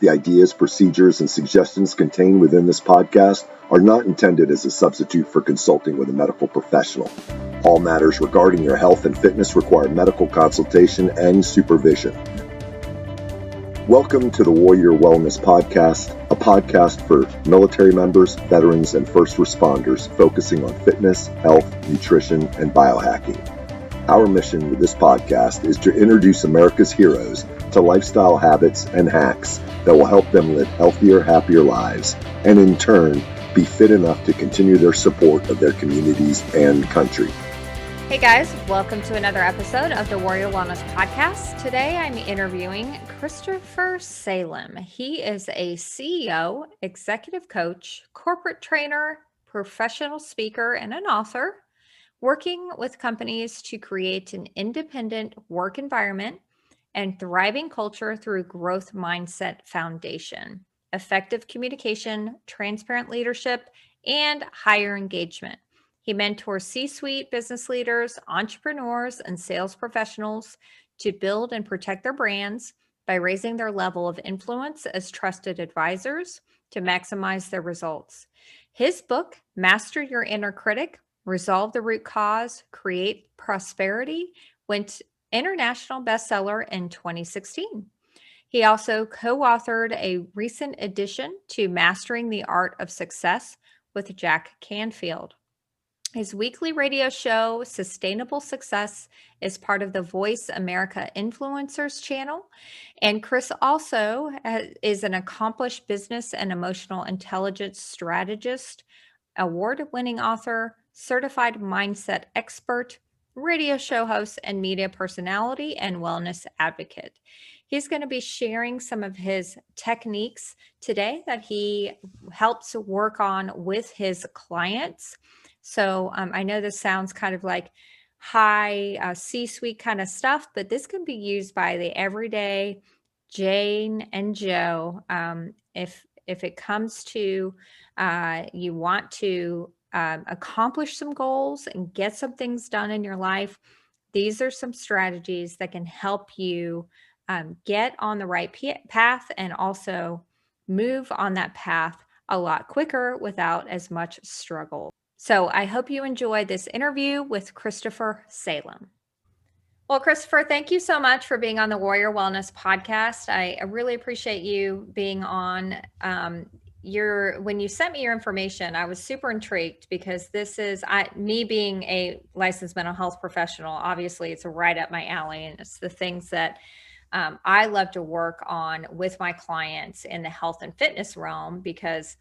The ideas, procedures, and suggestions contained within this podcast are not intended as a substitute for consulting with a medical professional. All matters regarding your health and fitness require medical consultation and supervision. Welcome to the Warrior Wellness Podcast, a podcast for military members, veterans, and first responders focusing on fitness, health, nutrition, and biohacking. Our mission with this podcast is to introduce America's heroes to lifestyle habits and hacks that will help them live healthier, happier lives, and in turn, be fit enough to continue their support of their communities and country. Hey guys, welcome to another episode of the Warrior Wellness Podcast. Today I'm interviewing Christopher Salem. He is a CEO, executive coach, corporate trainer, professional speaker, and an author, working with companies to create an independent work environment and thriving culture through growth mindset foundation, effective communication, transparent leadership, and higher engagement. He mentors C-suite business leaders, entrepreneurs, and sales professionals to build and protect their brands by raising their level of influence as trusted advisors to maximize their results. His book, Master Your Inner Critic, Resolve the Root Cause, Create Prosperity, went international bestseller in 2016. He also co-authored a recent addition to Mastering the Art of Success with Jack Canfield. His weekly radio show, Sustainable Success, is part of the Voice America Influencers channel. And Chris also is an accomplished business and emotional intelligence strategist, award-winning author, certified mindset expert, radio show host, and media personality and wellness advocate. He's going to be sharing some of his techniques today that he helps work on with his clients. So I know this sounds kind of like high C-suite kind of stuff, but this can be used by the everyday Jane and Joe. If it comes to you want to accomplish some goals and get some things done in your life, these are some strategies that can help you get on the right path and also move on that path a lot quicker without as much struggle. So I hope you enjoy this interview with Christopher Salem. Well, Christopher, thank you so much for being on the Warrior Wellness Podcast. I really appreciate you being on. When you sent me your information, I was super intrigued because this is me being a licensed mental health professional. Obviously, it's right up my alley, and it's the things that I love to work on with my clients in the health and fitness realm because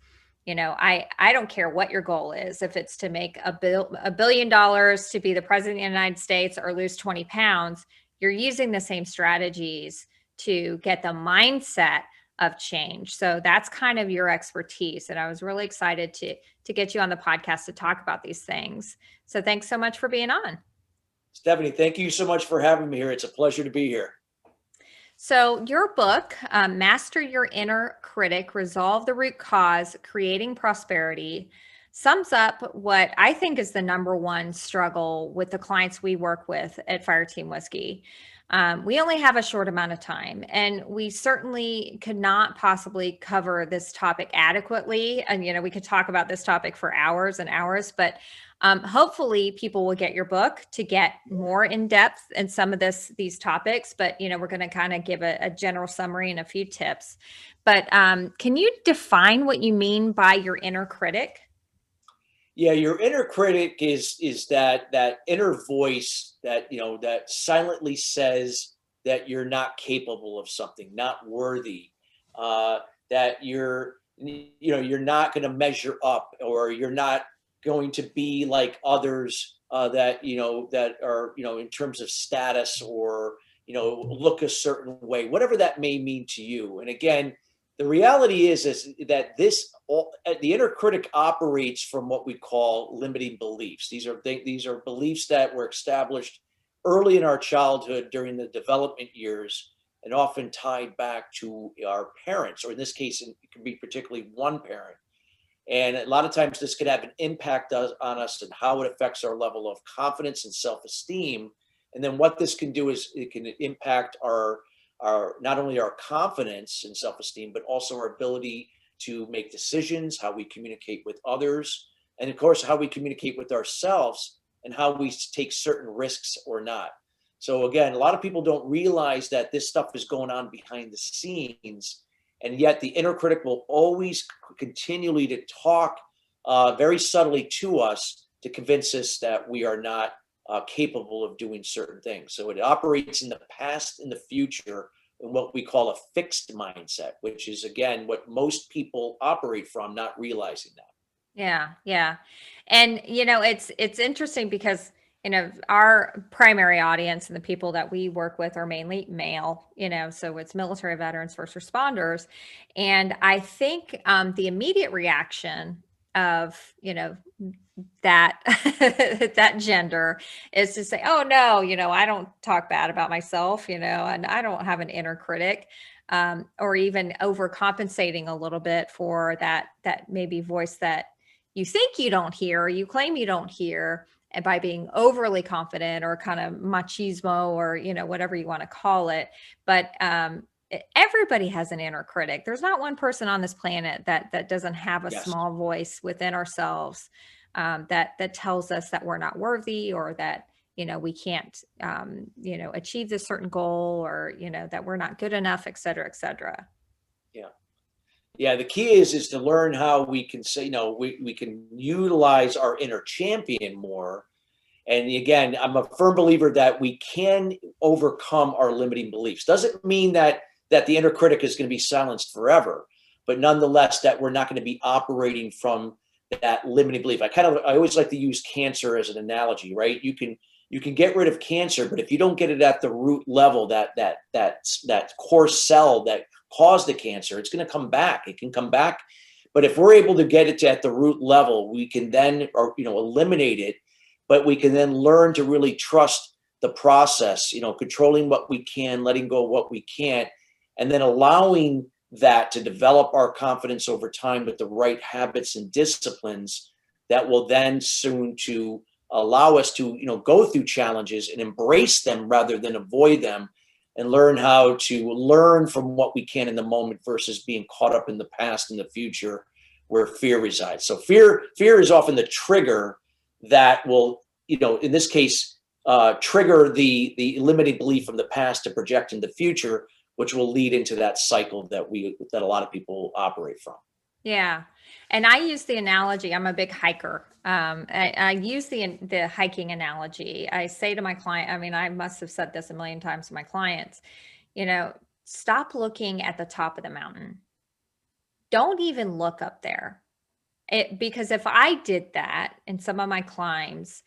I don't care what your goal is. If it's to make $1 billion to be the president of the United States or lose 20 pounds, you're using the same strategies to get the mindset of change. So that's kind of your expertise. And I was really excited to get you on the podcast to talk about these things. So thanks so much for being on. Stephanie, thank you so much for having me here. It's a pleasure to be here. So your book, Master Your Inner Critic, Resolve the Root Cause, Creating Prosperity, sums up what I think is the number one struggle with the clients we work with at Fireteam Whiskey. We only have a short amount of time, and we certainly could not possibly cover this topic adequately. And, we could talk about this topic for hours and hours, but hopefully people will get your book to get more in depth in some of these topics, but we're going to kind of give a general summary and a few tips. But can you define what you mean by your inner critic? Yeah, your inner critic is that inner voice that that silently says that you're not capable of something, not worthy, that you're not going to measure up, or you're not going to be like others that are in terms of status, or look a certain way, whatever that may mean to you. And again, the reality is that the inner critic operates from what we call limiting beliefs. These are beliefs that were established early in our childhood during the development years, and often tied back to our parents, or in this case, it could be particularly one parent. And a lot of times this could have an impact on us and how it affects our level of confidence and self-esteem. And then what this can do is it can impact our not only our confidence and self-esteem, but also our ability to make decisions, how we communicate with others, and of course, how we communicate with ourselves and how we take certain risks or not. So again, a lot of people don't realize that this stuff is going on behind the scenes, and yet the inner critic will always continually to talk very subtly to us to convince us that we are not capable of doing certain things. So it operates in the past and the future in what we call a fixed mindset, which is, again, what most people operate from, not realizing that. Yeah, yeah. And it's interesting because our primary audience and the people that we work with are mainly male, so it's military veterans, first responders. And I think the immediate reaction of, that that gender is to say, oh no, I don't talk bad about myself, and I don't have an inner critic. Or even overcompensating a little bit for that maybe voice that you think you don't hear, or you claim you don't hear, and by being overly confident or kind of machismo, or whatever you want to call it. But everybody has an inner critic. There's not one person on this planet that doesn't have a Yes. small voice within ourselves that tells us that we're not worthy, or that we can't achieve this certain goal, or that we're not good enough, et cetera, et cetera. Yeah, the key is to learn how we can say, we can utilize our inner champion more. And again, I'm a firm believer that we can overcome our limiting beliefs. Doesn't mean that the inner critic is going to be silenced forever, but nonetheless, that we're not going to be operating from that limiting belief. I always like to use cancer as an analogy, right? You can get rid of cancer, but if you don't get it at the root level, that core cell that caused the cancer, it's going to come back. It can come back, but if we're able to get it at the root level, we can then, eliminate it. But we can then learn to really trust the process, controlling what we can, letting go of what we can't, and then allowing that to develop our confidence over time with the right habits and disciplines that will then soon to allow us to, go through challenges and embrace them rather than avoid them, and learn how to learn from what we can in the moment versus being caught up in the past and the future where fear resides. So fear is often the trigger that will, in this case, trigger the limiting belief from the past to project in the future, which will lead into that cycle that a lot of people operate from. Yeah. And I use the analogy, I'm a big hiker. I use the hiking analogy. I say to my client, I must have said this a million times to my clients, stop looking at the top of the mountain. Don't even look up there. Because if I did that in some of my climbs,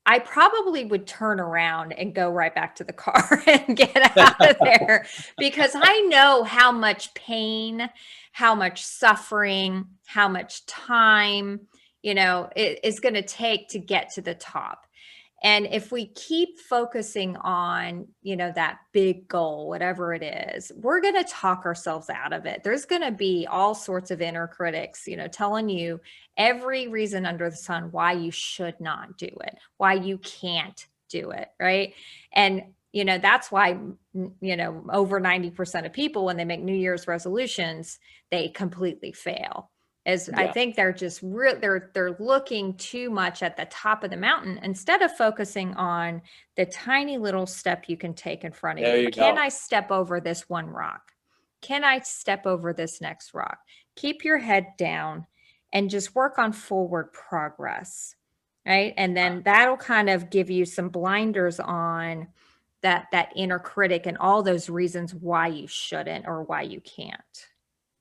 I probably would turn around and go right back to the car and get out of there, because I know how much pain, how much suffering, how much time, it is going to take to get to the top. And if we keep focusing on, that big goal, whatever it is, we're going to talk ourselves out of it. There's going to be all sorts of inner critics, telling you every reason under the sun why you should not do it, why you can't do it, right? And, that's why, over 90% of people, when they make New Year's resolutions, they completely fail. I think they're just they're looking too much at the top of the mountain instead of focusing on the tiny little step you can take in front of you. Can I step over this one rock? Can I step over this next rock? Keep your head down and just work on forward progress, right? And then that'll kind of give you some blinders on that inner critic and all those reasons why you shouldn't or why you can't.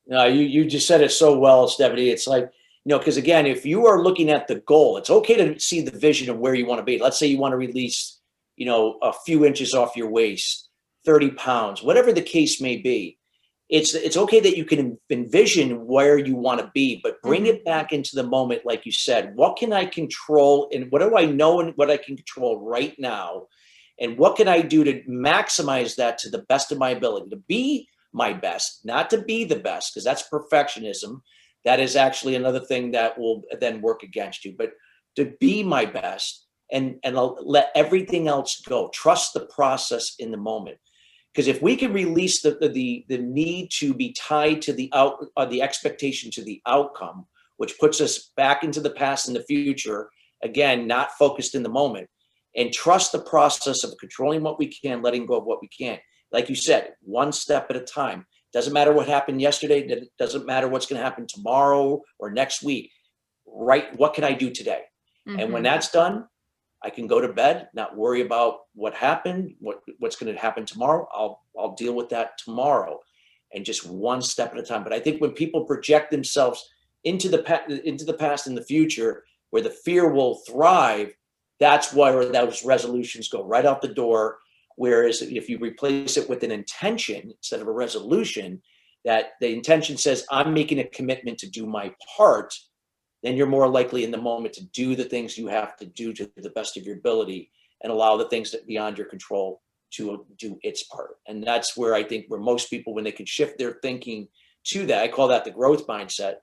No, you just said it so well, Stephanie. It's like, because again, if you are looking at the goal, it's okay to see the vision of where you want to be. Let's say you want to release, a few inches off your waist, 30 pounds, whatever the case may be. It's okay that you can envision where you want to be, but bring it back into the moment. Like you said, what can I control, and what do I know and what I can control right now? And what can I do to maximize that to the best of my ability, to be my best, not to be the best, because that's perfectionism. That is actually another thing that will then work against you. But to be my best and let everything else go. Trust the process in the moment. Because if we can release the need to be tied to the expectation to the outcome, which puts us back into the past and the future, again, not focused in the moment, and trust the process of controlling what we can, letting go of what we can't. Like you said, one step at a time. Doesn't matter what happened yesterday. Doesn't matter what's going to happen tomorrow or next week. Right? What can I do today? And when that's done, I can go to bed, not worry about what happened, what's going to happen tomorrow. I'll deal with that tomorrow, and just one step at a time. But I think when people project themselves into the past and the future, where the fear will thrive, that's where those resolutions go right out the door. Whereas if you replace it with an intention instead of a resolution, that the intention says, I'm making a commitment to do my part, then you're more likely in the moment to do the things you have to do to the best of your ability, and allow the things that beyond your control to do its part. And that's where I think where most people, when they can shift their thinking to that, I call that the growth mindset,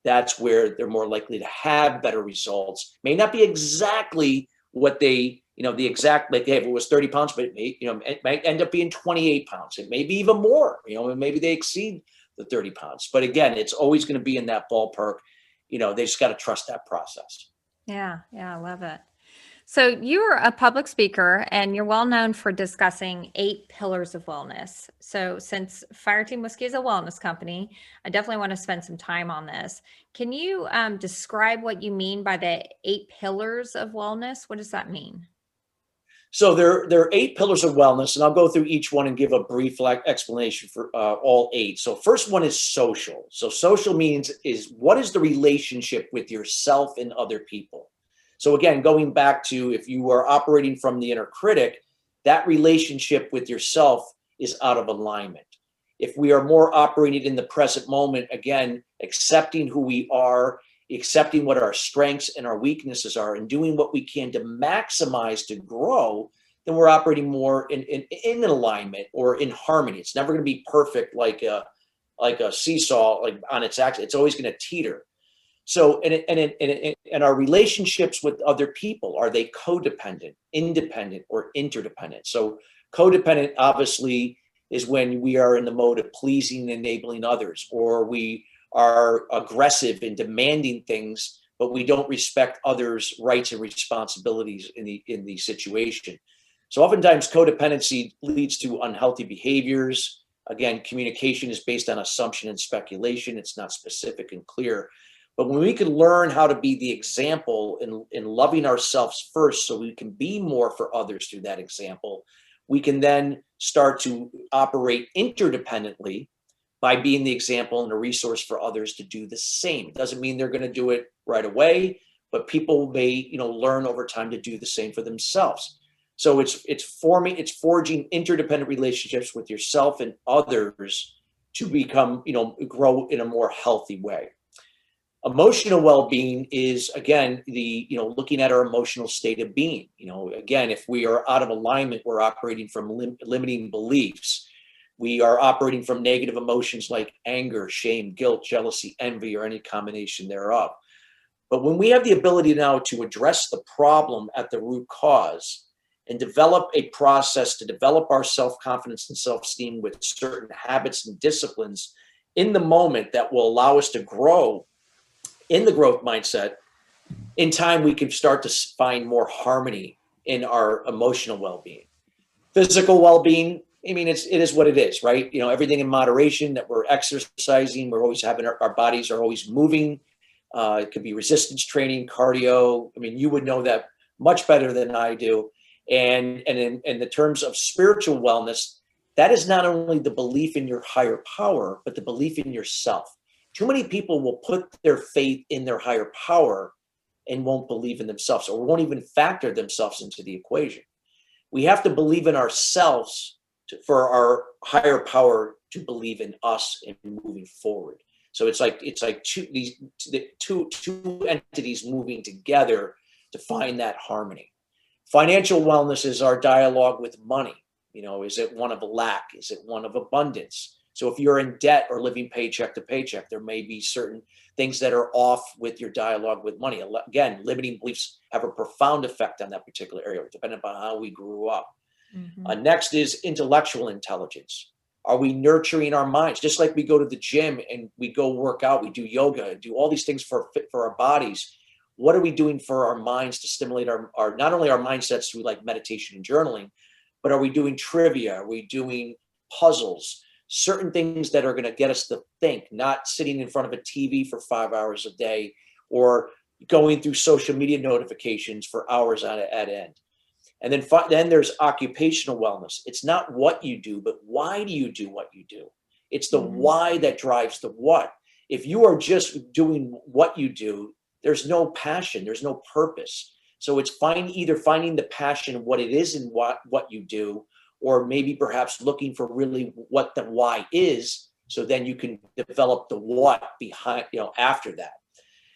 that's where they're more likely to have better results. May not be exactly what they, the exact, like, hey, if it was 30 pounds, but it might end up being 28 pounds. It may be even more, and maybe they exceed the 30 pounds. But again, it's always going to be in that ballpark. They just got to trust that process. Yeah. I love it. So you're a public speaker and you're well known for discussing 8 pillars of wellness. So since Fireteam Whiskey is a wellness company, I definitely want to spend some time on this. Can you describe what you mean by the 8 pillars of wellness? What does that mean? So there are 8 pillars of wellness, and I'll go through each one and give a brief explanation for all 8. So first one is social. So social means what is the relationship with yourself and other people? So again, going back to if you are operating from the inner critic, that relationship with yourself is out of alignment. If we are more operating in the present moment, again, accepting who we are, accepting what our strengths and our weaknesses are, and doing what we can to maximize to grow, then we're operating more in alignment or in harmony. It's never going to be perfect like a seesaw, like on its axis. It's always going to teeter. So, and our relationships with other people, are they codependent, independent, or interdependent? So codependent obviously is when we are in the mode of pleasing and enabling others, or we are aggressive in demanding things, but we don't respect others' rights and responsibilities in the situation. So oftentimes codependency leads to unhealthy behaviors. Again, communication is based on assumption and speculation. It's not specific and clear. But when we can learn how to be the example in loving ourselves first, so we can be more for others through that example, we can then start to operate interdependently by being the example and a resource for others to do the same. It doesn't mean they're going to do it right away, but people may, learn over time to do the same for themselves. So it's forging interdependent relationships with yourself and others to become, grow in a more healthy way. Emotional well-being is, again, looking at our emotional state of being. Again, if we are out of alignment, we're operating from limiting beliefs. We are operating from negative emotions like anger, shame, guilt, jealousy, envy, or any combination thereof. But when we have the ability now to address the problem at the root cause and develop a process to develop our self-confidence and self-esteem with certain habits and disciplines in the moment that will allow us to grow in the growth mindset, in time we can start to find more harmony in our emotional well-being. Physical well-being, it is what it is, right? Everything in moderation, that we're exercising, we're always having our bodies are always moving. It could be resistance training, cardio. You would know that much better than I do. And in the terms of spiritual wellness, that is not only the belief in your higher power, but the belief in yourself. Too many people will put their faith in their higher power and won't believe in themselves, or won't even factor themselves into the equation. We have to believe in ourselves for our higher power to believe in us and moving forward. So it's like two entities moving together to find that harmony. Financial wellness is our dialogue with money. Is it one of lack? Is it one of abundance? So if you're in debt or living paycheck to paycheck, there may be certain things that are off with your dialogue with money. Again, limiting beliefs have a profound effect on that particular area, depending upon how we grew up. Next is intellectual intelligence. Are we nurturing our minds? Just like we go to the gym and we go work out, we do yoga, do all these things for our bodies. What are we doing for our minds to stimulate our not only our mindsets through like meditation and journaling, but are we doing trivia? Are we doing puzzles? Certain things that are going to get us to think, not sitting in front of a TV for 5 hours a day or going through social media notifications for hours at end. And then there's occupational wellness. It's not what you do, but why do you do what you do? It's the why that drives the what. If you are just doing what you do, there's no passion, there's no purpose. So it's either finding the passion of what it is in what you do, or maybe perhaps looking for really what the why is. So then you can develop the what behind, after that.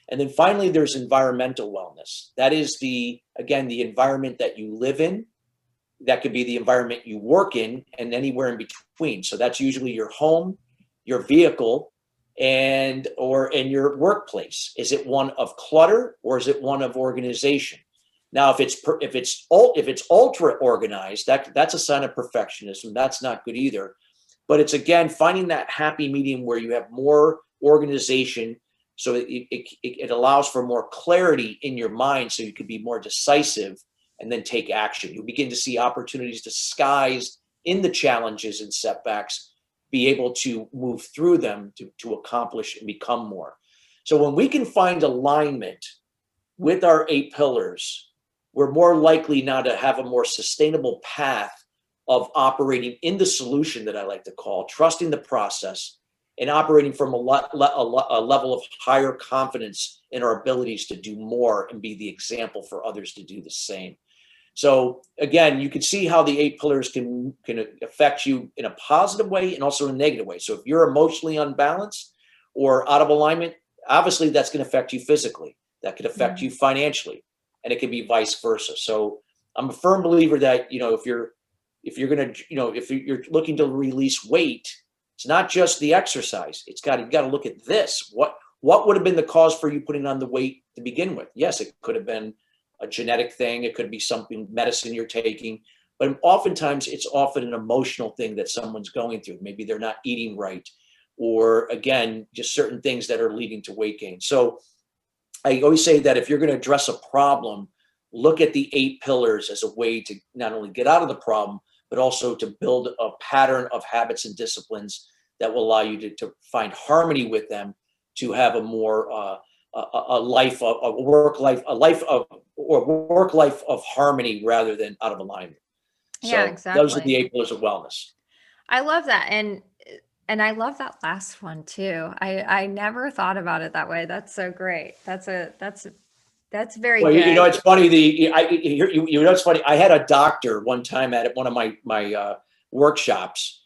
And then finally, there's environmental wellness. That is the environment that you live in. That could be the environment you work in and anywhere in between. So that's usually your home, your vehicle, and your workplace. Is it one of clutter or is it one of organization? Now, if it's ultra organized, that's a sign of perfectionism. That's not good either. But it's again finding that happy medium where you have more organization. So it allows for more clarity in your mind so you can be more decisive and then take action. You begin to see opportunities disguised in the challenges and setbacks, be able to move through them to accomplish and become more. So when we can find alignment with our 8 pillars, we're more likely now to have a more sustainable path of operating in the solution that I like to call, trusting the process, and operating from a level of higher confidence in our abilities to do more and be the example for others to do the same. So again, you can see how the 8 pillars can affect you in a positive way and also in a negative way. So if you're emotionally unbalanced or out of alignment, obviously that's going to affect you physically. That could affect you financially, and it can be vice versa. So I'm a firm believer that, if you're looking to release weight, it's not just the exercise. You got to look at this. What would have been the cause for you putting on the weight to begin with? Yes, it could have been a genetic thing. It could be something, medicine you're taking, but oftentimes it's often an emotional thing that someone's going through. Maybe they're not eating right, or again, just certain things that are leading to weight gain. So I always say that if you're going to address a problem, look at the 8 pillars as a way to not only get out of the problem, but also to build a pattern of habits and disciplines that will allow you to find harmony with them, to have a more work life of harmony rather than out of alignment. Yeah, So exactly. those are the 8 pillars of wellness. I love that. And I love that last one too. I never thought about it that way. That's so great. That's very good. It's funny. It's funny. I had a doctor one time at one of my workshops,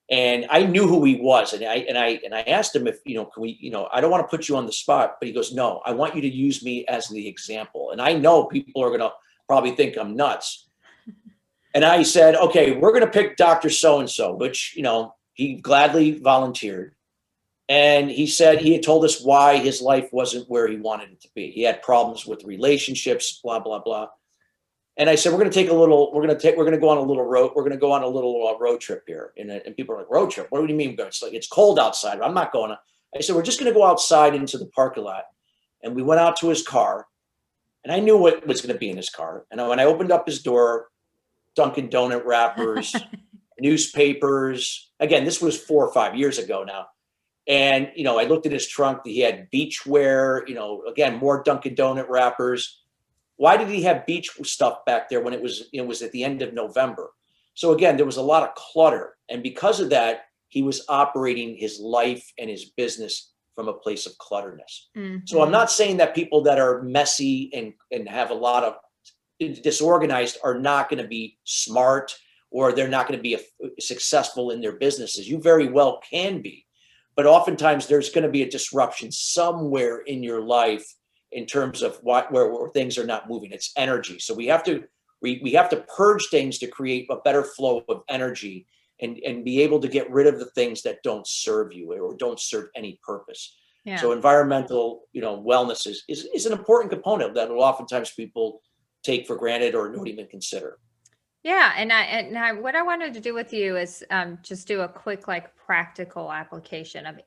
and I knew who he was, and I asked him if can we I don't want to put you on the spot, but he goes, no, I want you to use me as the example, and I know people are gonna probably think I'm nuts, and I said, okay, we're gonna pick Dr. So-and-so, which he gladly volunteered. And he said he had told us why his life wasn't where he wanted it to be. He had problems with relationships, blah, blah, blah. And I said, we're going to go on a little road trip here. And people are like, road trip? What do you mean? It's cold outside. I'm not going to. I said, we're just going to go outside into the parking lot. And we went out to his car, and I knew what was going to be in his car. And when I opened up his door, Dunkin' Donut wrappers, newspapers. Again, this was 4 or 5 years ago now. And, I looked at his trunk. He had beachwear, again, more Dunkin' Donut wrappers. Why did he have beach stuff back there when it was at the end of November? So again, there was a lot of clutter. And because of that, he was operating his life and his business from a place of clutterness. So I'm not saying that people that are messy and have a lot of disorganized are not going to be smart, or they're not going to be successful in their businesses. You very well can be. But oftentimes there's going to be a disruption somewhere in your life in terms of where things are not moving. It's energy. So we have to purge things to create a better flow of energy and be able to get rid of the things that don't serve you or don't serve any purpose. Yeah. So environmental, wellness is an important component that oftentimes people take for granted or don't even consider. Yeah, and what I wanted to do with you is just do a quick like practical application of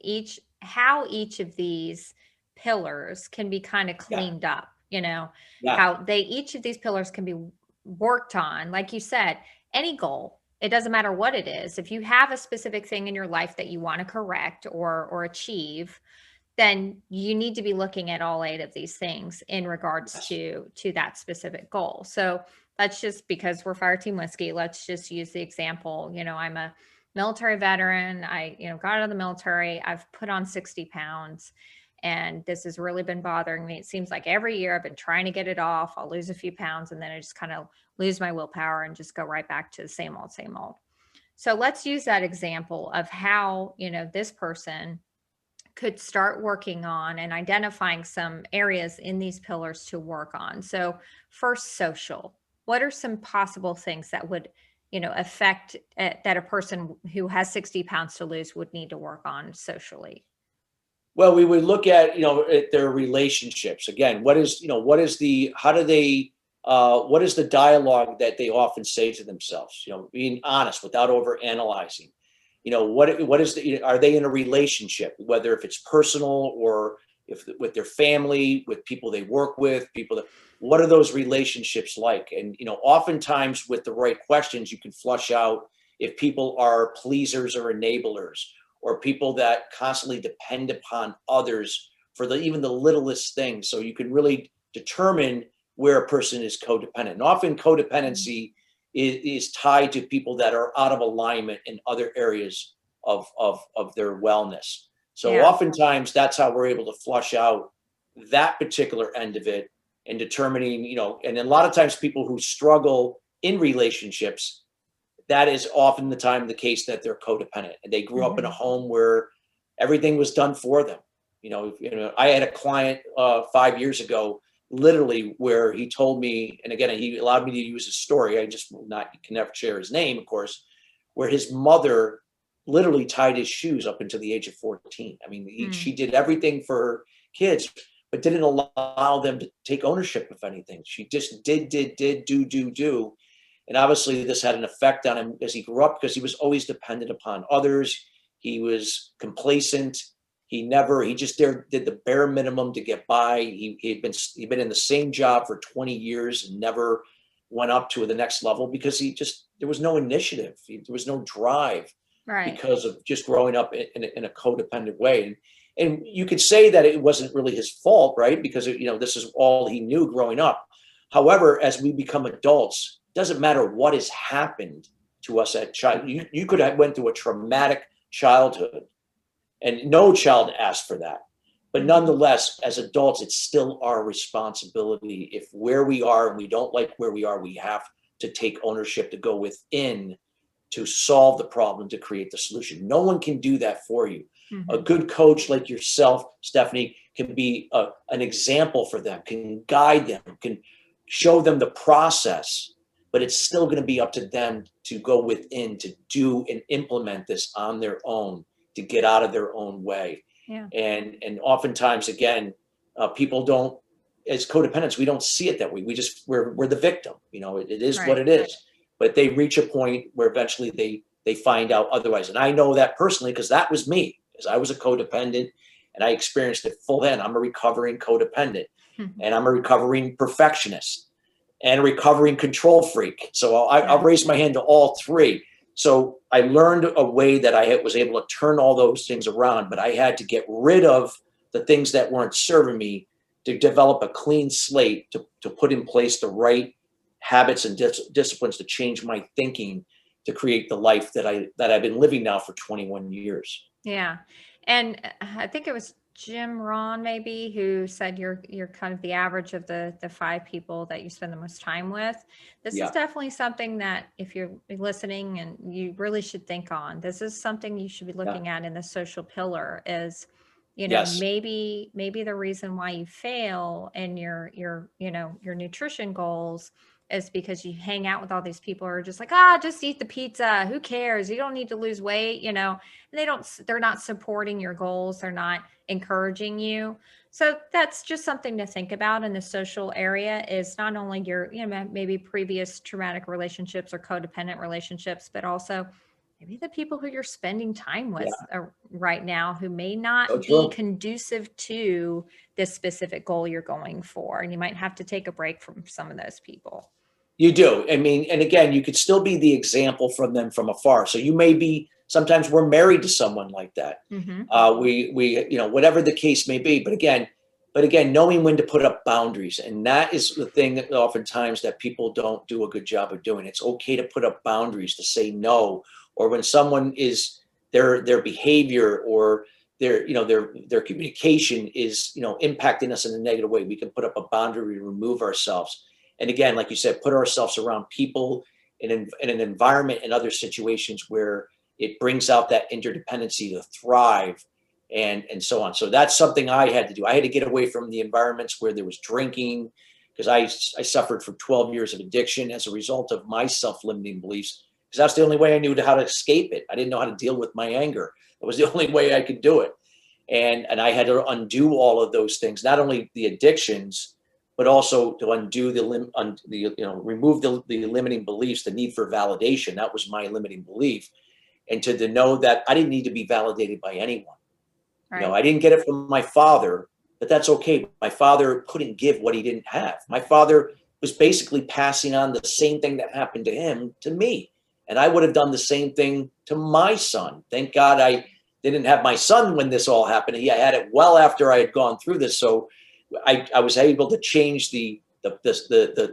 how each of these pillars can be kind of Yeah, cleaned up. You know, yeah, how they each of these pillars can be worked on. Like you said, any goal, it doesn't matter what it is. If you have a specific thing in your life that you want to correct or achieve, then you need to be looking at all 8 of these things in regards yes, to that specific goal. So let's just, because we're Fire Team Whiskey, let's just use the example. I'm a military veteran. I got out of the military. I've put on 60 pounds, and this has really been bothering me. It seems like every year I've been trying to get it off. I'll lose a few pounds, and then I just kind of lose my willpower and just go right back to the same old, same old. So let's use that example of how, this person could start working on and identifying some areas in these pillars to work on. So, first, social. What are some possible things that would, affect that a person who has 60 pounds to lose would need to work on socially? well, we would look at at their relationships again. What is the how do they what is the dialogue that they often say to themselves, being honest without over analyzing. What is the are they in a relationship, whether if it's personal or if with their family, with people they work with, people that what are those relationships like? And oftentimes with the right questions you can flush out if people are pleasers or enablers, or people that constantly depend upon others for even the littlest things. So you can really determine where a person is codependent. And often Mm. codependency is tied to people that are out of alignment in other areas of their wellness. So Yeah. oftentimes that's how we're able to flush out that particular end of it and determining, and a lot of times people who struggle in relationships, that is often the time the case that they're codependent and they grew up in a Hmm. home where everything was done for them. I had a client 5 years ago, literally, where he told me, and again, he allowed me to use his story. I just will not can never share his name, of course, where his mother literally tied his shoes up until the age of 14. I mean, Mm. she did everything for her kids, but didn't allow them to take ownership of anything. She just did, do. And obviously, this had an effect on him as he grew up because he was always dependent upon others. He was complacent. He just did the bare minimum to get by. He'd been in the same job for 20 years and never went up to the next level because there was no initiative. There was no drive Right. because of just growing up in a codependent way. And you could say that it wasn't really his fault, right? Because this is all he knew growing up. However, as we become adults, it doesn't matter what has happened to us at child. You could have went through a traumatic childhood, and no child asked for that. But Hmm. nonetheless, as adults, it's still our responsibility. If where we are and we don't like where we are, we have to take ownership to go within to solve the problem, to create the solution. No one can do that for you. A Hmm. good coach like yourself, Stephanie, can be an example for them, can guide them, can show them the process, but it's still going to be up to them to go within to do and implement this on their own, to get out of their own way. Yeah. And oftentimes, again, people don't, as codependents, we don't see it that way. We're the victim. It is what Right. it is. But they reach a point where eventually they find out otherwise. And I know that personally because that was me, because I was a codependent and I experienced it full hand. I'm a recovering codependent Hmm. and I'm a recovering perfectionist and a recovering control freak. So I'll Yeah. raise my hand to all three. So I learned a way that I was able to turn all those things around, but I had to get rid of the things that weren't serving me to develop a clean slate to put in place the right habits and disciplines to change my thinking to create the life that I've been living now for 21 years. Yeah. And I think it was Jim Ron maybe who said you're kind of the average of the 5 people that you spend the most time with. This is Yeah. definitely something that if you're listening and you really should think on. This is something you should be Yeah. looking at in the social pillar is, Yes. maybe the reason why you fail in your your nutrition goals is because you hang out with all these people who are just like, just eat the pizza. Who cares? You don't need to lose weight, and they're not supporting your goals. They're not encouraging you. So that's just something to think about in the social area, is not only your, maybe previous traumatic relationships or codependent relationships, but also maybe the people who you're spending time with right now who may not be conducive to this specific goal you're going for. And you might have to take a break from some of those people. You do. I mean, and again, you could still be the example from them from afar. So you may be, sometimes we're married to someone like that. Mm-hmm. We, whatever the case may be. But again, knowing when to put up boundaries. And that is the thing that oftentimes that people don't do a good job of doing. It's okay to put up boundaries, to say no, or when someone is their behavior or their communication is, impacting us in a negative way, we can put up a boundary to remove ourselves. And again, like you said, put ourselves around people in an environment and other situations where it brings out that interdependency to thrive and so on. So that's something I had to do. I had to get away from the environments where there was drinking, because I suffered from 12 years of addiction as a result of my self-limiting beliefs, because that's the only way I knew how to escape it. I didn't know how to deal with my anger. It was the only way I could do it. And I had to undo all of those things, not only the addictions, but also to undo remove the limiting beliefs, the need for validation. That was my limiting belief. And to know that I didn't need to be validated by anyone. Right. I didn't get it from my father, but that's okay. My father couldn't give what he didn't have. My father was basically passing on the same thing that happened to him to me. And I would have done the same thing to my son. Thank God I didn't have my son when this all happened. I had it well after I had gone through this. So I was able to change the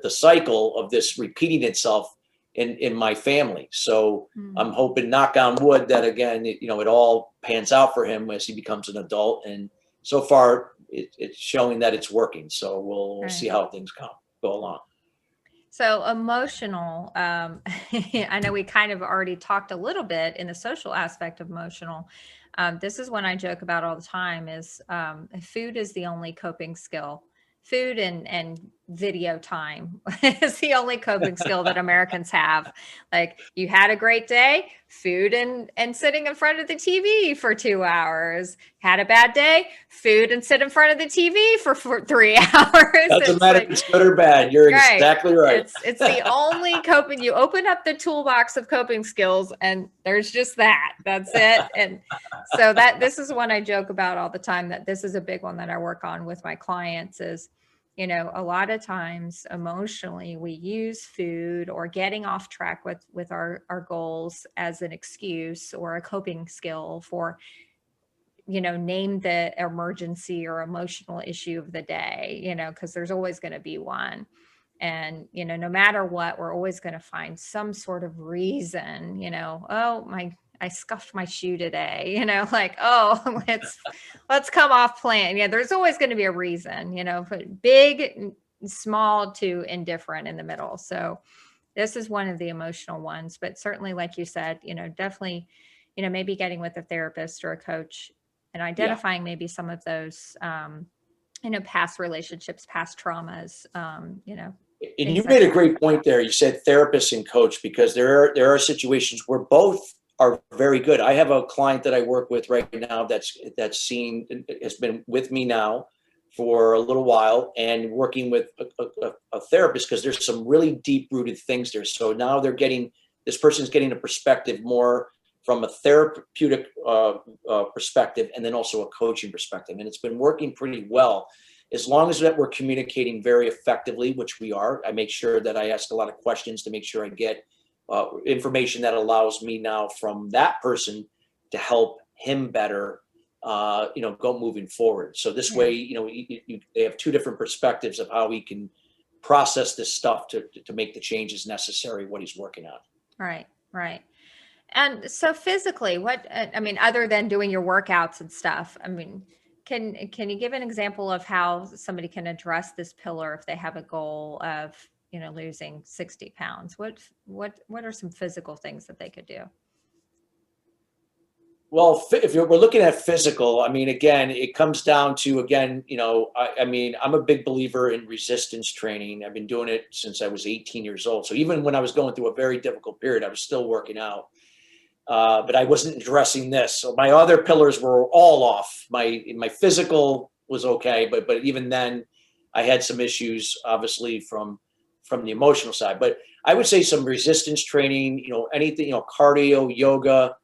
cycle of this repeating itself in my family. So I'm hoping, knock on wood, that again, it all pans out for him as he becomes an adult. And so far, it's showing that it's working. So we'll see how things go along. So emotional, I know we kind of already talked a little bit in the social aspect of emotional. This is one I joke about all the time, is food is the only coping skill. Food and video time is the only coping skill that Americans have. Like, you had a great day, food and sitting in front of the TV for 2 hours. Had a bad day, food and sit in front of the TV for 3 hours. Doesn't matter if it's good or bad. You're exactly right. It's the only coping. You open up the toolbox of coping skills and there's just that. That's it. And so this is one I joke about all the time, that this is a big one that I work on with my clients is, a lot of times emotionally we use food or getting off track with our goals as an excuse or a coping skill for, name the emergency or emotional issue of the day, because there's always going to be one. And, no matter what, we're always going to find some sort of reason, I scuffed my shoe today, like, let's come off plan. Yeah. There's always going to be a reason, big, small to indifferent in the middle. So this is one of the emotional ones, but certainly, like you said, definitely, maybe getting with a therapist or a coach and identifying maybe some of those, past relationships, past traumas, And you made a great point there. You said therapist and coach, because there are situations where both are very good. I have a client that I work with right now has been with me now for a little while and working with a therapist, because there's some really deep rooted things there. So now this person's getting a perspective more from a therapeutic perspective, and then also a coaching perspective. And it's been working pretty well. As long as that we're communicating very effectively, which we are. I make sure that I ask a lot of questions to make sure I get information that allows me now from that person to help him better, go moving forward. So this way, they have two different perspectives of how he can process this stuff to make the changes necessary, what he's working on. Right. And so physically, other than doing your workouts and stuff, can you give an example of how somebody can address this pillar if they have a goal of, losing 60 pounds? What are some physical things that they could do? Well, we're looking at physical, I mean, again, it comes down to, again, I mean, I'm a big believer in resistance training. I've been doing it since I was 18 years old. So even when I was going through a very difficult period, I was still working out. But I wasn't addressing this. So my other pillars were all off. My physical was okay, but even then, I had some issues, obviously from the emotional side. But I would say some resistance training, anything, cardio, yoga.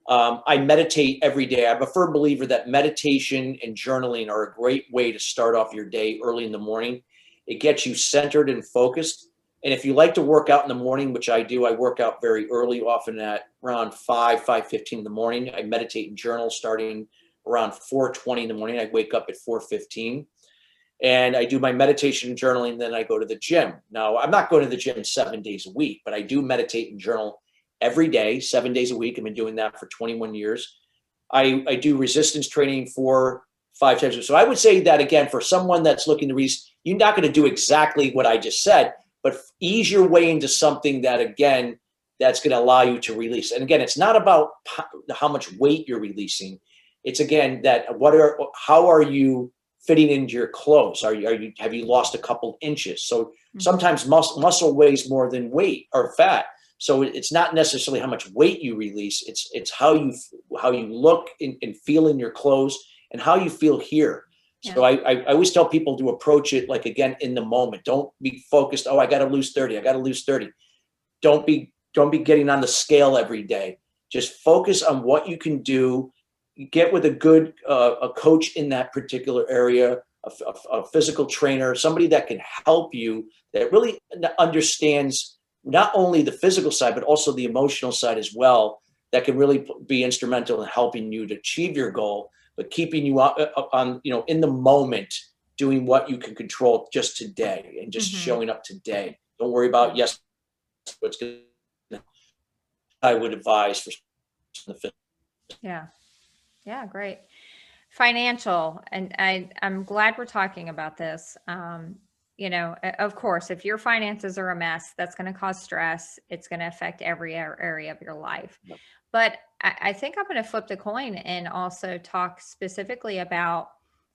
I meditate every day. I'm a firm believer that meditation and journaling are a great way to start off your day early in the morning. It gets you centered and focused. And if you like to work out in the morning, which I do, I work out very early, often at around 5:15 in the morning. I meditate and journal starting around 4:20 in the morning. I wake up at 4:15 and I do my meditation and journaling. Then I go to the gym. Now, I'm not going to the gym 7 days a week, but I do meditate and journal every day, 7 days a week. I've been doing that for 21 years. I do resistance training 4-5 times a week. So I would say that, again, for someone that's looking to you're not going to do exactly what I just said, but ease your way into something that, again, that's going to allow you to release. And again, it's not about how much weight you're releasing. It's, again, that how are you fitting into your clothes? Have you lost a couple inches? So sometimes muscle weighs more than weight or fat. So it's not necessarily how much weight you release. It's how you look and feel in your clothes and how you feel here. Yeah. So I always tell people to approach it like, again, in the moment. Don't be focused. Oh, I got to lose 30. I got to lose 30. Don't be getting on the scale every day. Just focus on what you can do. Get with a good a coach in that particular area, a physical trainer, somebody that can help you, that really understands not only the physical side, but also the emotional side as well, that can really be instrumental in helping you to achieve your goal, but keeping you on in the moment, doing what you can control just today and just showing up today. Don't worry about what's going to. I would advise for the fit. Yeah, great. Financial, and I'm glad we're talking about this. Of course, if your finances are a mess, that's going to cause stress. It's going to affect every area of your life. Yep. But I think I'm going to flip the coin and also talk specifically about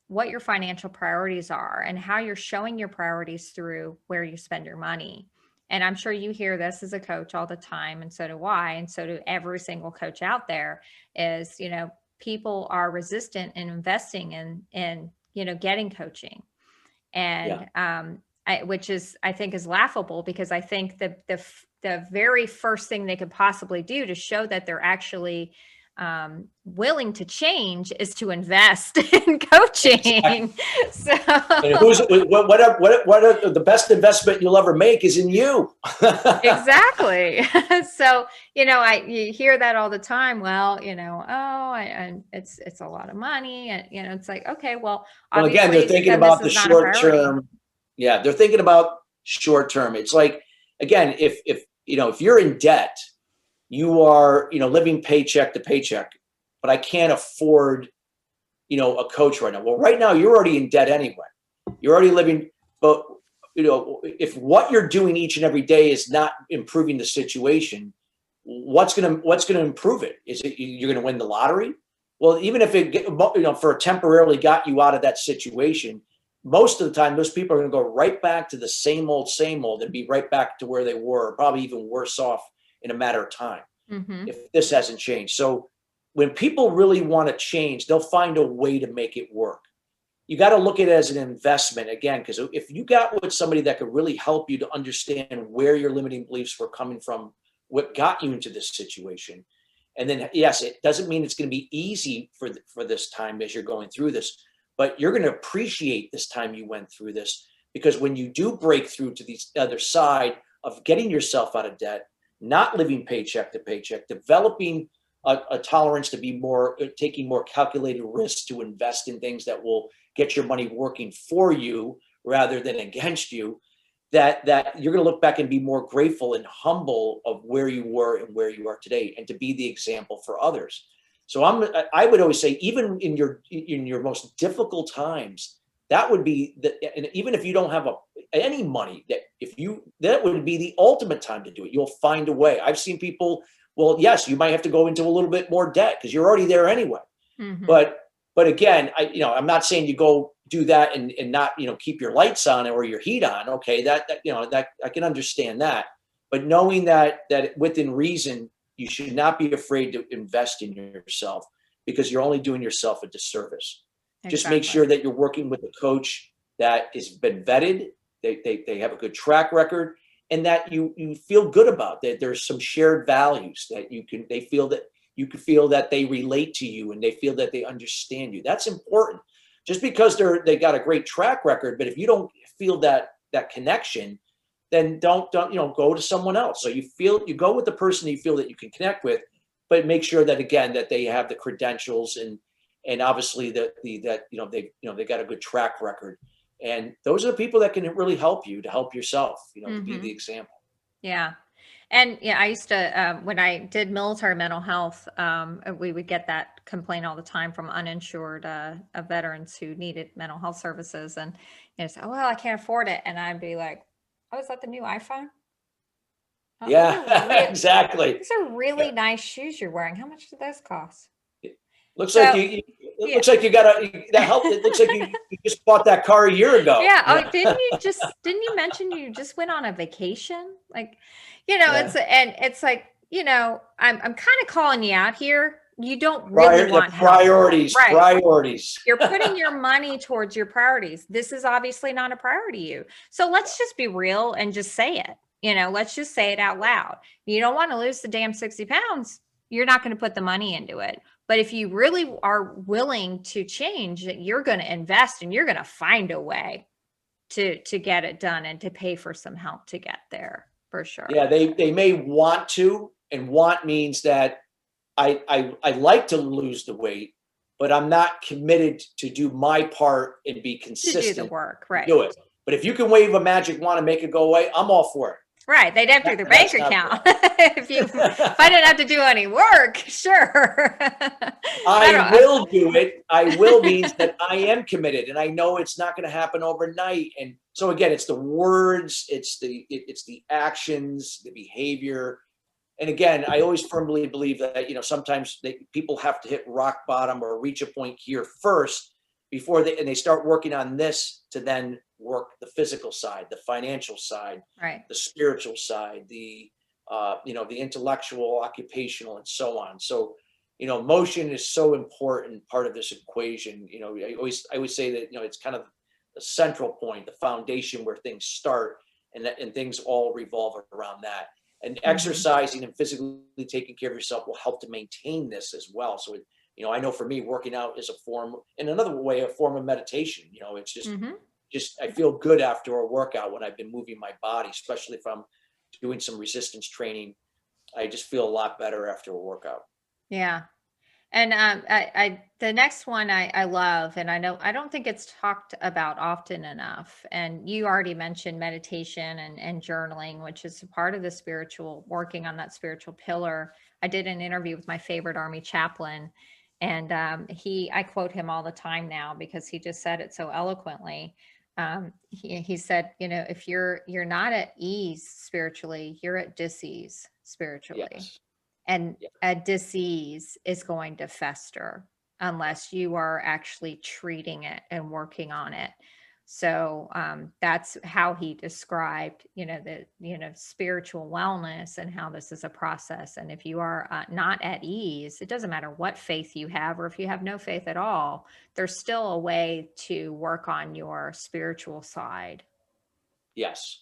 what your financial priorities are and how you're showing your priorities through where you spend your money. And I'm sure you hear this as a coach all the time, and so do I, and so do every single coach out there, is, people are resistant in investing in getting coaching. And which is, I think, is laughable, because I think the very first thing they could possibly do to show that they're actually willing to change is to invest in coaching. Exactly. So, what the best investment you'll ever make is in you. Exactly. So, you hear that all the time. Well, it's a lot of money, and it's like, okay, well, again, they're thinking about the short term. Yeah, they're thinking about short term. It's like, again, if you're in debt, you are, living paycheck to paycheck, but I can't afford, a coach right now. Well, right now you're already in debt anyway. You're already living, but if what you're doing each and every day is not improving the situation, what's going to improve it? Is it you're going to win the lottery? Well, even if it, for temporarily got you out of that situation, most of the time, those people are going to go right back to the same old, and be right back to where they were, probably even worse off in a matter of time, if this hasn't changed. So when people really want to change, they'll find a way to make it work. You got to look at it as an investment, again, because if you got with somebody that could really help you to understand where your limiting beliefs were coming from, what got you into this situation. And then, yes, it doesn't mean it's going to be easy for this time as you're going through this, but you're going to appreciate this time you went through this, because when you do break through to the other side of getting yourself out of debt, not living paycheck to paycheck, developing a tolerance to be taking more calculated risks to invest in things that will get your money working for you rather than against you, that you're going to look back and be more grateful and humble of where you were and where you are today, and to be the example for others. So I would always say, even in your most difficult times, that would be and even if you don't have any money, that would be the ultimate time to do it. You'll find a way. I've seen people Well, yes, you might have to go into a little bit more debt because you're already there anyway. Mhm. But again, I'm not saying you go do that and not, keep your lights on or your heat on. Okay, that I can understand that. But knowing that within reason, you should not be afraid to invest in yourself because you're only doing yourself a disservice. Just make Exactly. sure that you're working with a coach that has been vetted, they have a good track record, and that you feel good about that. There's some shared values that they feel that you can feel that they relate to you and they feel that they understand you. That's important. Just because they got a great track record, but if you don't feel that connection, then don't go to someone else. So you go with the person you feel that you can connect with, but make sure that again that they have the credentials and obviously that they got a good track record. And those are the people that can really help you to help yourself, to be the Mhm. example. Yeah. And yeah, I used to, when I did military mental health, we would get that complaint all the time from uninsured veterans who needed mental health services. And say, oh, well, I can't afford it. And I'd be like, oh, is that the new iPhone? Oh, Yeah, exactly. these are Yeah. really nice shoes you're wearing. How much do those cost? Looks like So, it yeah. looks like you got that help. It looks like you just bought that car a year ago. Yeah. Oh, didn't you mention you just went on a vacation? Like, Yeah. it's like, I'm kind of calling you out here. You don't really The want help. Right. priorities. You're putting your money towards your priorities. This is obviously not a priority to you. So let's just be real and just say it. Let's just say it out loud. You don't want to lose the damn 60 pounds. You're not going to put the money into it. But if you really are willing to change, you're going to invest and you're going to find a way to get it done and to pay for some help to get there for sure. Yeah, they may want to, and want means that I like to lose the weight, but I'm not committed to do my part and be To do the consistent work, to right? do it. But if you can wave a magic wand and make it go away, I'm all for it. Right. They'd empty their bank That's not account if I didn't have to do any work, sure. I I don't. will do it. I will means that I am committed, and I know it's not going to happen overnight. And so again, it's the words, it's the actions, the behavior. And again, I always firmly believe that sometimes people have to hit rock bottom or reach a point here first before they start working on this to then work the physical side, the financial side, Right. the spiritual side, the intellectual, occupational, and so on. So motion is so important part of this equation. I always say that it's kind of the central point, the foundation where things start, and things all revolve around that. And Mhm. exercising and physically taking care of yourself will help to maintain this as well. So I know for me, working out is a form, in another way, a form of meditation. It's Mhm. just I feel good after a workout when I've been moving my body, especially if I'm doing some resistance training. I just feel a lot better after a workout. Yeah. And the next one I love, and I don't think it's talked about often enough. And you already mentioned meditation and journaling, which is a part of the spiritual, working on that spiritual pillar. I did an interview with my favorite Army chaplain, and I quote him all the time now because he just said it so eloquently. He said, if you're not at ease spiritually, you're at dis-ease spiritually, Yes. and Yeah. a disease is going to fester unless you are actually treating it and working on it. So that's how he described, the spiritual wellness and how this is a process. And if you are not at ease, it doesn't matter what faith you have, or if you have no faith at all, there's still a way to work on your spiritual side. Yes.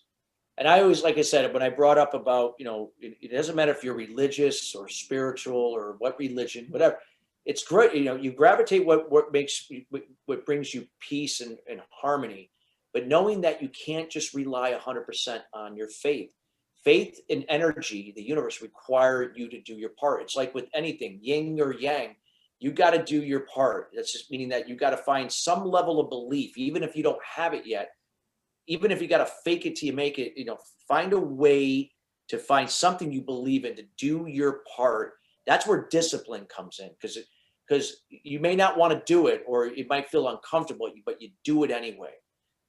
And I always, like I said, when I brought up about, it doesn't matter if you're religious or spiritual or what religion, whatever. It's great. You gravitate what makes what brings you peace and harmony, but knowing that you can't just rely 100% on your faith. Faith and energy, the universe require you to do your part. It's like with anything, yin or yang. You got to do your part. That's just meaning that you got to find some level of belief, even if you don't have it yet, even if you got to fake it till you make it, find a way to find something you believe in to do your part. That's where discipline comes in, because you may not want to do it, or it might feel uncomfortable, but you do it anyway.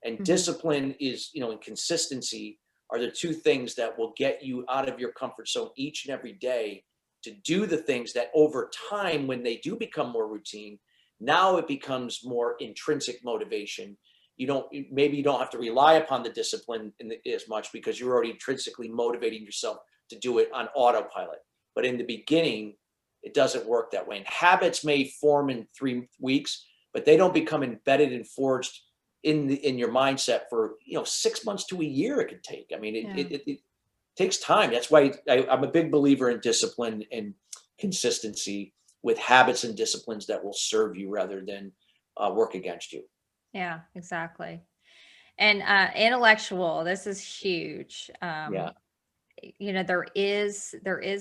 And Mhm. discipline and consistency are the two things that will get you out of your comfort zone each and every day to do the things that over time, when they do become more routine, now it becomes more intrinsic motivation. Maybe you don't have to rely upon the discipline as much because you're already intrinsically motivating yourself to do it on autopilot. But in the beginning, it doesn't work that way. And habits may form in 3 weeks, but they don't become embedded and forged in your mindset for 6 months to a year. It could take. I mean, it takes time. That's why I'm a big believer in discipline and consistency with habits and disciplines that will serve you rather than work against you. Yeah, exactly. And intellectual, this is huge. Yeah. There is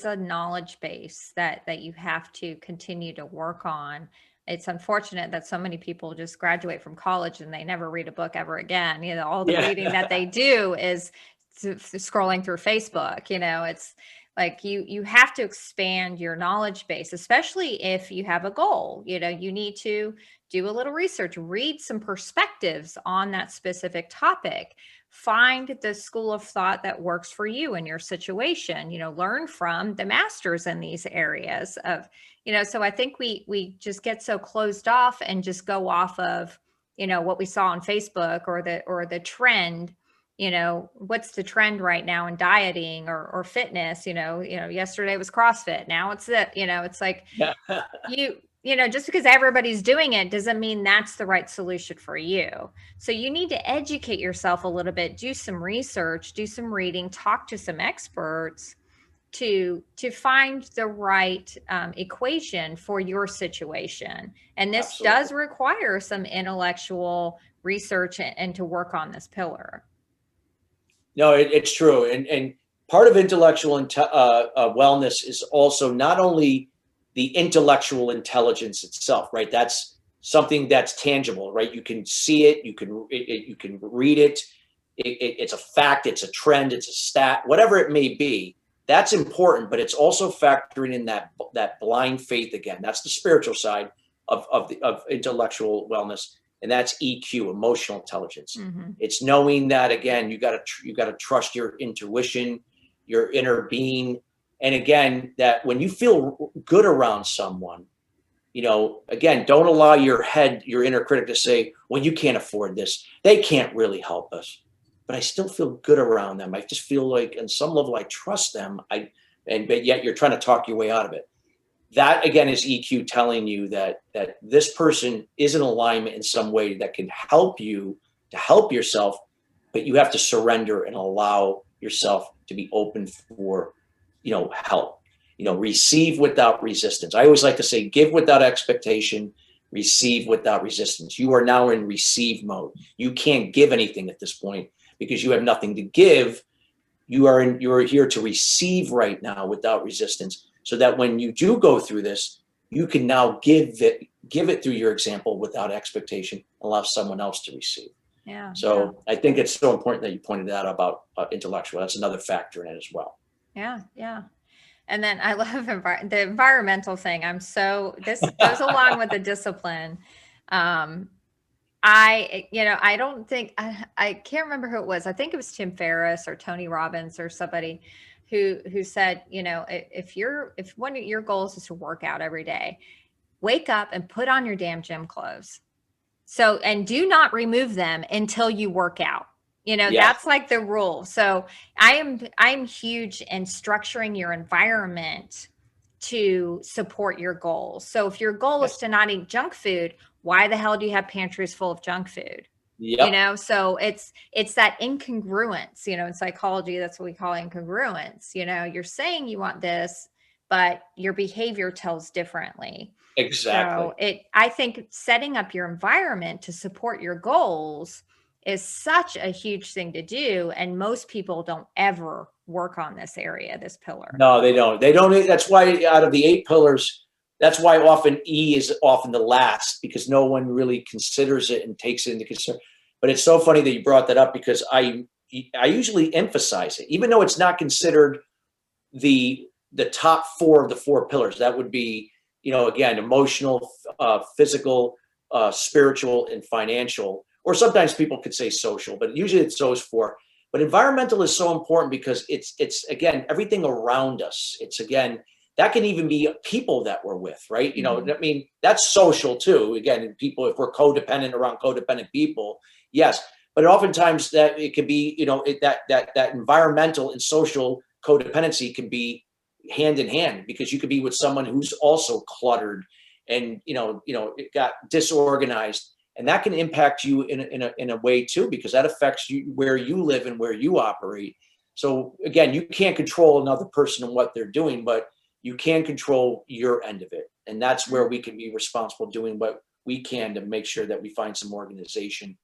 a knowledge base that you have to continue to work on. It's unfortunate that so many people just graduate from college and they never read a book ever again. All the reading that they do is scrolling through Facebook. It's like you have to expand your knowledge base, especially if you have a goal. You need to do a little research, read some perspectives on that specific topic, find the school of thought that works for you in your situation, learn from the masters in these areas of, so I think we just get so closed off and just go off of, what we saw on Facebook or the trend. What's the trend right now in dieting or fitness? Yesterday was CrossFit. Now it's that, it's like just because everybody's doing it doesn't mean that's the right solution for you. So you need to educate yourself a little bit, do some research, do some reading, talk to some experts to find the right equation for your situation. And this Absolutely. does require some intellectual research and to work on this pillar. No, it's true. And part of intellectual wellness is also not only the intellectual intelligence itself, right? That's something that's tangible, right? You can see it, you can read it. It's a fact, it's a trend, it's a stat, whatever it may be. That's important, but it's also factoring in that blind faith again. That's the spiritual side of intellectual wellness, and that's EQ, emotional intelligence. Mm-hmm. It's knowing that again, you got to trust your intuition, your inner being. And again, that when you feel good around someone, again, don't allow your inner critic to say, well, you can't afford this. They can't really help us. But I still feel good around them. I just feel like on some level I trust them. But yet you're trying to talk your way out of it. That again is EQ telling you that this person is in alignment in some way that can help you to help yourself, but you have to surrender and allow yourself to be open for help. Receive without resistance. I always like to say, give without expectation, receive without resistance. You are now in receive mode. You can't give anything at this point because you have nothing to give. You are here to receive right now without resistance, so that when you do go through this, you can now give it through your example without expectation, allow someone else to receive. Yeah. So I think it's so important that you pointed that out about intellectual. That's another factor in it as well. Yeah. Yeah. And then I love the environmental thing. This goes along with the discipline. I don't think, I can't remember who it was. I think it was Tim Ferriss or Tony Robbins or somebody who said, if one of your goals is to work out every day, wake up and put on your damn gym clothes. So, and do not remove them until you work out. That's like the rule. So I'm huge in structuring your environment to support your goals. So if your goal is to not eat junk food, why the hell do you have pantries full of junk food? Yep. So it's that incongruence, in psychology, that's what we call incongruence. You're saying you want this, but your behavior tells differently. Exactly. So I think setting up your environment to support your goals is such a huge thing to do. And most people don't ever work on this pillar. No, they don't. That's why out of the 8 pillars, that's why often E is often the last, because no one really considers it and takes it into consideration. But it's so funny that you brought that up, because I usually emphasize it, even though it's not considered the top 4 of the 4 pillars. That would be, again, emotional, physical, spiritual, and financial. Or sometimes people could say social, but usually it's those 4. But environmental is so important because it's again, everything around us. It's again, That can even be people that we're with, right? Mhm. I mean, that's social too. Again, people, if we're codependent around codependent people, yes. But oftentimes that it could be, that environmental and social codependency can be hand in hand, because you could be with someone who's also cluttered and, it got disorganized, and that can impact you in a way too, because that affects you where you live and where you operate. So again, you can't control another person and what they're doing, but you can control your end of it. And that's where we can be responsible, doing what we can to make sure that we find some organization,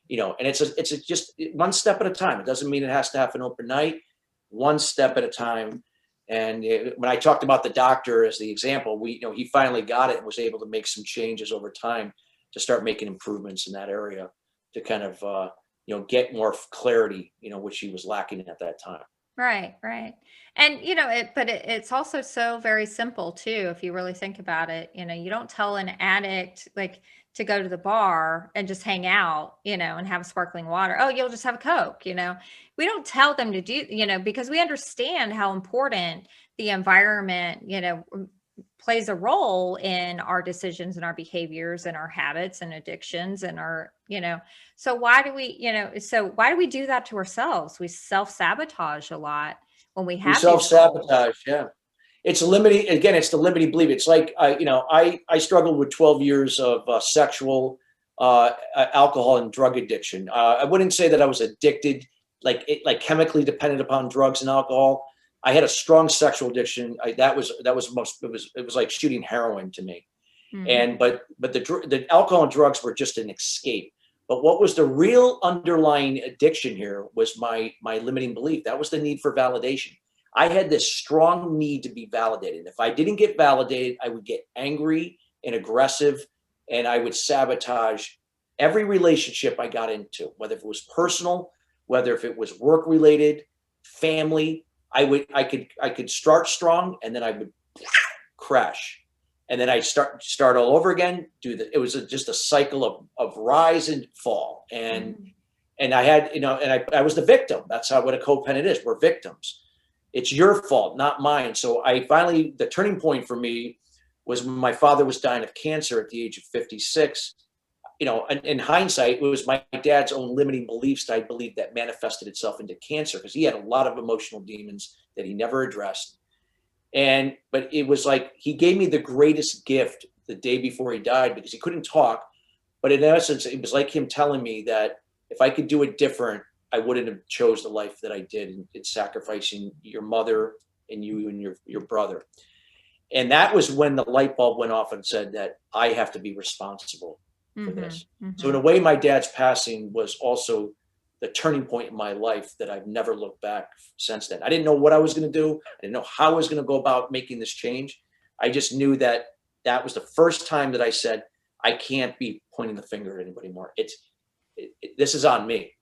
and it's just one step at a time. It doesn't mean it has to happen overnight, one step at a time. And when I talked about the doctor as the example, he finally got it and was able to make some changes over time to start making improvements in that area to kind of, get more clarity, which he was lacking at that time. Right, right. And it's also so very simple too, if you really think about it. You don't tell an addict like to go to the bar and just hang out, and have sparkling water. Oh, you'll just have a Coke. We don't tell them to do, because we understand how important the environment, plays a role in our decisions and our behaviors and our habits and addictions and our, so why do we do that to ourselves? We self-sabotage a lot when we We have these goals. self-sabotage, yeah. It's limiting, again, it's the limiting belief. It's like, I struggled with 12 years of sexual, alcohol and drug addiction. I wouldn't say that I was addicted, like chemically dependent upon drugs and alcohol. I had a strong sexual addiction. That was most, it was like shooting heroin to me. Mm, But the alcohol and drugs were just an escape. But what was the real underlying addiction here was my limiting belief. That was the need for validation. I had this strong need to be validated. If I didn't get validated, I would get angry and aggressive, and I would sabotage every relationship I got into, whether it was personal, whether if it was work related, family. I could start strong, and then I would crash, and then I start all over again. It was just a cycle of rise and fall, and mm, and I had, and I was the victim. That's how, what a codependent is. We're victims. It's your fault, not mine. So the turning point for me was when my father was dying of cancer at the age of 56. In hindsight, it was my dad's own limiting beliefs that I believed that manifested itself into cancer, because he had a lot of emotional demons that he never addressed. But it was like he gave me the greatest gift the day before he died, because he couldn't talk. But in essence, it was like him telling me that if I could do it different, I wouldn't have chose the life that I did, in sacrificing your mother and you and your brother. And that was when the light bulb went off and said that I have to be responsible for mhm, this. So in a mhm. way, my dad's passing was also the turning point in my life that I've never looked back since then. I didn't know what I was going to do. I didn't know how I was going to go about making this change. I just knew that that was the first time that I said, I can't be pointing the finger at anybody more. This is on me.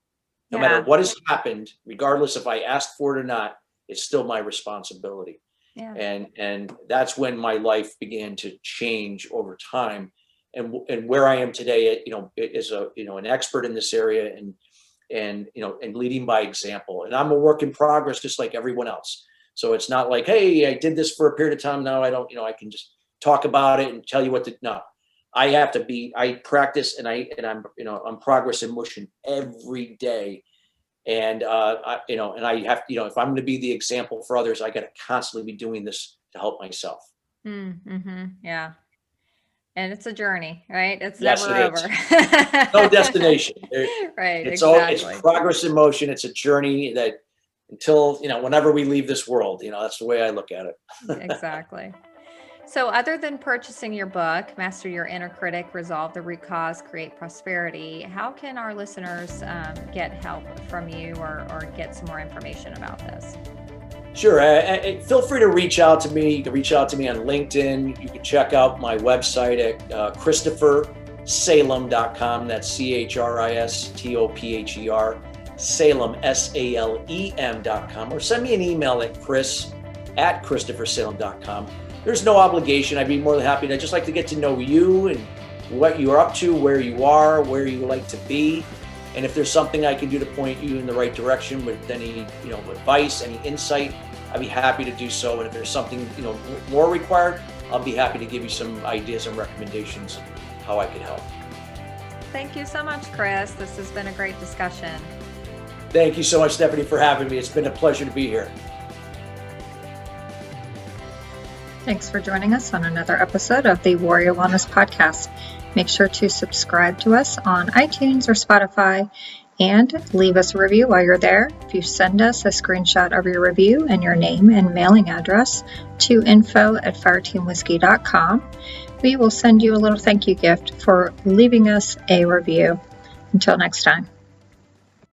No matter Yeah, what has happened, regardless if I asked for it or not, it's still my responsibility. yeah. And that's when my life began to change over time, and where I am today, is an expert in this area, and leading by example. And I'm a work in progress, just like everyone else. So it's not like, hey, I did this for a period of time, now I don't, I can just talk about it and tell you what to. No, I practice, and I'm progress in motion every day. And I have, if I'm going to be the example for others, I got to constantly be doing this to help myself. Yeah. And it's a journey, right? It's Yes, never it over. is. No destination. Right, It's exactly. progress in motion. It's a journey that, until, whenever we leave this world, that's the way I look at it. Exactly. So, other than purchasing your book, Master Your Inner Critic, Resolve the Root Cause, Create Prosperity, how can our listeners get help from you, or get some more information about this? Sure. Feel free to reach out to me. You can reach out to me on LinkedIn. You can check out my website at ChristopherSalem.com. That's Christopher, Salem, SALEM.com. Or send me an email at chris@ChristopherSalem.com. There's no obligation. I'd be more than happy. I'd just like to get to know you and what you're up to, where you are, where you like to be. And if there's something I can do to point you in the right direction with any, advice, any insight, I'd be happy to do so. And if there's something, more required, I'll be happy to give you some ideas and recommendations of how I could help. Thank you so much, Chris. This has been a great discussion. Thank you so much, Stephanie, for having me. It's been a pleasure to be here. Thanks for joining us on another episode of the Warrior Wellness Podcast. Make sure to subscribe to us on iTunes or Spotify and leave us a review while you're there. If you send us a screenshot of your review and your name and mailing address to info@fireteamwhiskey.com, we will send you a little thank you gift for leaving us a review. Until next time.